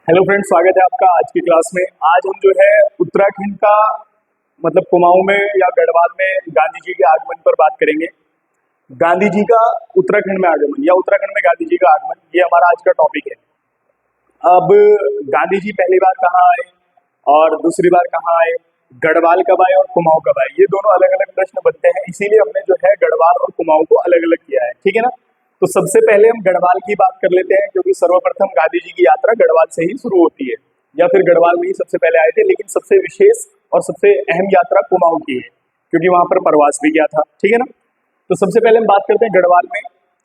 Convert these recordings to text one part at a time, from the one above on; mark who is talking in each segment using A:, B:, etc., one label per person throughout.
A: Hello friends, स्वागत है आपका आज की क्लास में। आज हम जो है उत्तराखंड का मतलब कुमाऊं में या गढ़वाल में गांधी जी के आगमन पर बात करेंगे। गांधी जी का उत्तराखंड में आगमन या उत्तराखंड में गांधी जी का आगमन, ये हमारा आज का टॉपिक है। अब गांधी जी पहली बार कहाँ आए और दूसरी बार कहाँ आए, गढ़वाल कब आए और कुमाऊं कब आए, ये दोनों अलग अलग प्रश्न बनते हैं। इसीलिए हमने जो है गढ़वाल और कुमाऊं को अलग अलग किया है, ठीक है ना। तो सबसे पहले हम गढ़वाल की बात कर लेते हैं, क्योंकि सर्वप्रथम गांधी जी की यात्रा गढ़वाल से ही शुरू होती है, या फिर गढ़वाल में ही सबसे पहले आए थे। लेकिन सबसे विशेष और सबसे अहम यात्रा कुमाऊं की है, क्योंकि वहां पर प्रवास भी किया था, ठीक है ना। तो सबसे पहले हम बात करते हैं गढ़वाल में।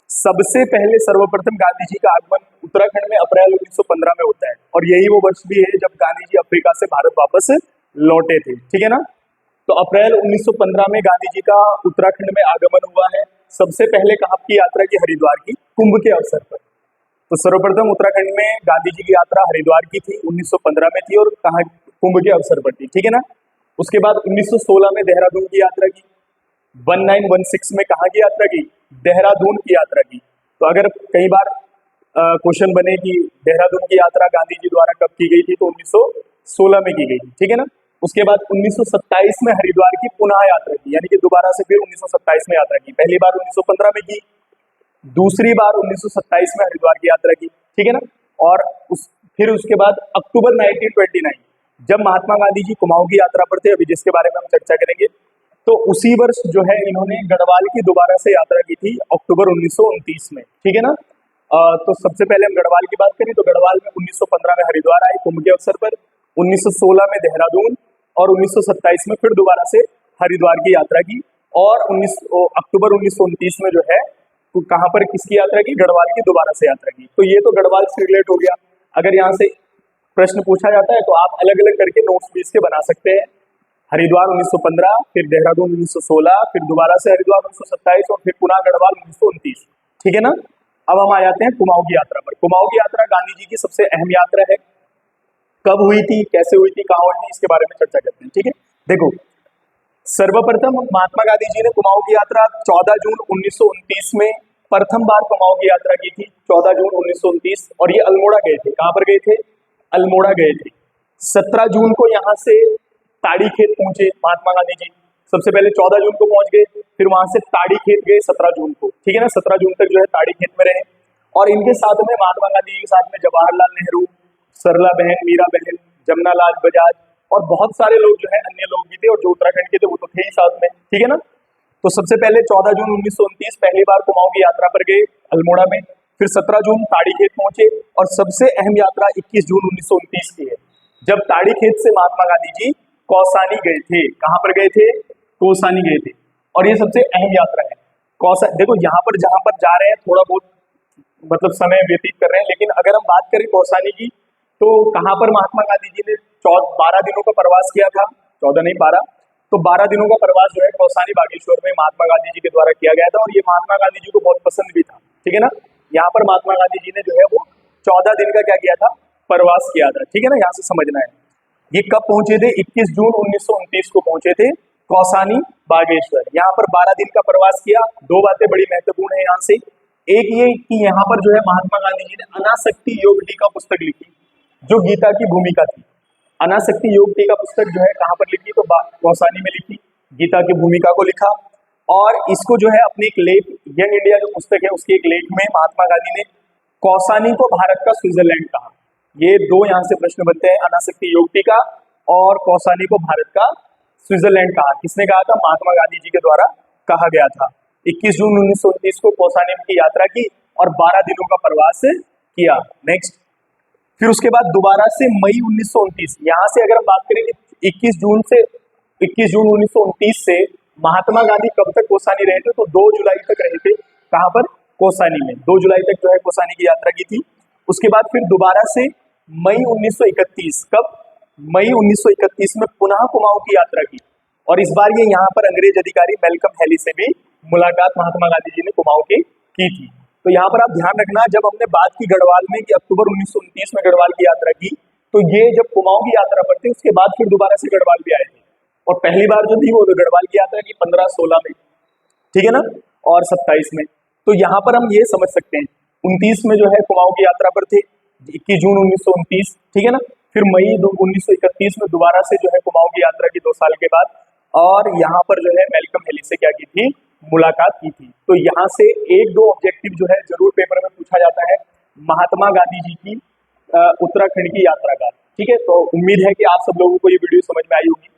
A: सबसे पहले सर्वप्रथम गांधी जी का आगमन उत्तराखंड में अप्रैल 1915 में होता है, और यही वो वर्ष भी है जब गांधी जी अफ्रीका से भारत वापस लौटे थे, ठीक है ना। तो अप्रैल 1915 में गांधी जी का उत्तराखंड में आगमन हुआ है। सबसे पहले कहाँ की यात्रा की? हरिद्वार की, कुंभ के अवसर पर। तो सर्वप्रथम उत्तराखंड में गांधी जी की यात्रा हरिद्वार की थी, 1915 में थी, और कहाँ? कुंभ के अवसर पर थी, ठीक है ना। उसके बाद 1916 में देहरादून की यात्रा की। 1916 में कहाँ की यात्रा की? देहरादून की यात्रा की। तो अगर कई बार क्वेश्चन बने कि देहरादून की यात्रा गांधी जी द्वारा कब की गई थी, तो 1916 में की गई थी, ठीक है ना। उसके बाद 1927 में हरिद्वार की पुनः यात्रा की, यानी कि दोबारा से फिर 1927 में यात्रा की। पहली बार 1915 में की, दूसरी बार 1927 में हरिद्वार की यात्रा की, ठीक है ना। और फिर उसके बाद अक्टूबर 1929, जब महात्मा गांधी जी कुमाऊं की यात्रा पर थे, अभी जिसके बारे में हम चर्चा करेंगे, तो उसी वर्ष जो है इन्होंने गढ़वाल की दोबारा से यात्रा की थी, अक्टूबर 1929 में, ठीक है ना। तो सबसे पहले हम गढ़वाल की बात करें तो गढ़वाल में 1915 में हरिद्वार आए कुंभ के अवसर पर, 1916 में देहरादून, और 1927 में फिर दोबारा से हरिद्वार की यात्रा की। और अक्टूबर 1929 में जो है तो कहाँ पर किसकी यात्रा की? गढ़वाल की दोबारा से यात्रा की। तो ये तो गढ़वाल से रिलेट हो गया। अगर यहाँ से प्रश्न पूछा जाता है तो आप अलग अलग करके नोट्स भी इसके बना सकते हैं। हरिद्वार 1915, फिर देहरादून 1916, फिर दोबारा से हरिद्वार 1927, और फिर पुनः गढ़वाल 1929, ठीक है ना। अब हम आ जाते हैं कुमाऊं की यात्रा पर। कुमाऊं की यात्रा गांधी जी की सबसे अहम यात्रा है। कब हुई थी, कैसे हुई थी, कहाँ हुई थी, इसके बारे में चर्चा करते हैं, ठीक है। देखो, सर्वप्रथम महात्मा गांधी जी ने कुमाऊं की यात्रा 14 जून 1929 में प्रथम बार कुमाऊं की यात्रा की थी, 14 जून 1929। और ये अल्मोड़ा गए थे। कहां पर गए थे? अल्मोड़ा गए थे। 17 जून को यहां से ताड़ी खेत पहुंचे महात्मा गांधी जी। सबसे पहले 14 जून को पहुंच गए, फिर वहां से ताड़ी खेत गए 17 जून को, ठीक है ना। 17 जून तक जो है ताड़ी खेत में रहे। और इनके साथ में महात्मा गांधी जी के साथ में जवाहरलाल नेहरू, सरला बहन, मीरा बहन, जमुना लाल बजाज, और बहुत सारे लोग जो है अन्य लोग भी थे, और जो उत्तराखंड के थे वो तो थे ही साथ में, ठीक है ना। तो सबसे पहले 14 जून 1929 पहली बार कुमाऊं की यात्रा पर गए अल्मोड़ा में, फिर 17 जून ताड़ी खेत पहुंचे, और सबसे अहम यात्रा 21 जून 1929 की है, जब ताड़ी खेत से महात्मा गांधी जी कौसानी गए थे। कहां पर गए थे? कौसानी गए थे। और ये सबसे अहम यात्रा है। देखो, यहाँ पर जहां पर जा रहे हैं थोड़ा बहुत मतलब समय व्यतीत कर रहे हैं, लेकिन अगर हम बात करें कौसानी की, तो कहां पर महात्मा गांधी जी ने 12 दिनों का प्रवास किया था, 14 नहीं 12। तो 12 दिनों का प्रवास जो है कौसानी बागेश्वर में महात्मा गांधी जी के द्वारा किया गया था, और ये महात्मा गांधी जी को बहुत पसंद भी था, ठीक है ना। यहाँ पर महात्मा गांधी जी ने जो है वो 14 दिन का क्या किया था? प्रवास किया था, ठीक है ना। यहाँ से समझना है ये कब पहुंचे थे? 21 जून 1929 को पहुंचे थे कौसानी बागेश्वर। यहाँ पर 12 दिन का प्रवास किया। दो बातें बड़ी महत्वपूर्ण है यहाँ से। एक ये कि यहाँ पर जो है महात्मा गांधी जी ने अनासक्ति योग टीका पुस्तक लिखी, जो गीता की भूमिका थी। अनासक्ति योग टीका पुस्तक जो है कहाँ पर लिखी? तो कौसानी में लिखी, गीता की भूमिका को लिखा। और इसको जो है अपने एक लेख, यंग इंडिया जो पुस्तक है उसके एक लेख में महात्मा गांधी ने कौसानी को भारत का स्विट्जरलैंड कहा। ये दो यहाँ से प्रश्न बनते हैं, अनासक्ति योग टीका और कौसानी को भारत का स्विट्जरलैंड कहा। किसने कहा था? महात्मा गांधी जी के द्वारा कहा गया था। 21 जून 1929 को कौसानी की यात्रा की और 12 दिनों का प्रवास किया। नेक्स्ट, फिर उसके बाद दोबारा से मई 1929, यहाँ से अगर हम बात करें कि 21 जून 1929 से महात्मा गांधी कब तक कौसानी रहे थे, तो 2 जुलाई तक रहे थे। कहाँ पर? कौसानी में 2 जुलाई तक जो है कौसानी की यात्रा की थी। उसके बाद फिर दोबारा से मई 1931, कब? मई 1931 में पुनः कुमाऊं की यात्रा की, और इस बार ये यहाँ पर अंग्रेज अधिकारी मेलकम हैली से भी मुलाकात महात्मा गांधी जी ने कुमाऊं की थी। तो यहाँ पर आप ध्यान रखना, जब हमने बात की गढ़वाल में कि अक्टूबर 1929 में गढ़वाल की यात्रा की, तो ये जब कुमाऊं की यात्रा पर थे उसके बाद फिर दोबारा से गढ़वाल भी आए थे। और पहली बार जो थी वो तो गढ़वाल की यात्रा की 15-16 में, ठीक है ना, और 27 में। तो यहाँ पर हम ये समझ सकते हैं 29 में जो है कुमाऊं की यात्रा पर थे, 21 जून 1929, ठीक है ना। फिर मई 1931 में दोबारा से जो है कुमाऊं की यात्रा की 2 साल के बाद, और यहाँ पर जो है मैल्कम हेली से क्या की थी, मुलाकात की थी। तो यहाँ से एक दो ऑब्जेक्टिव जो है जरूर पेपर में पूछा जाता है महात्मा गांधी जी की उत्तराखंड की यात्रा का। ठीक है, तो उम्मीद है कि आप सब लोगों को ये वीडियो समझ में आई होगी।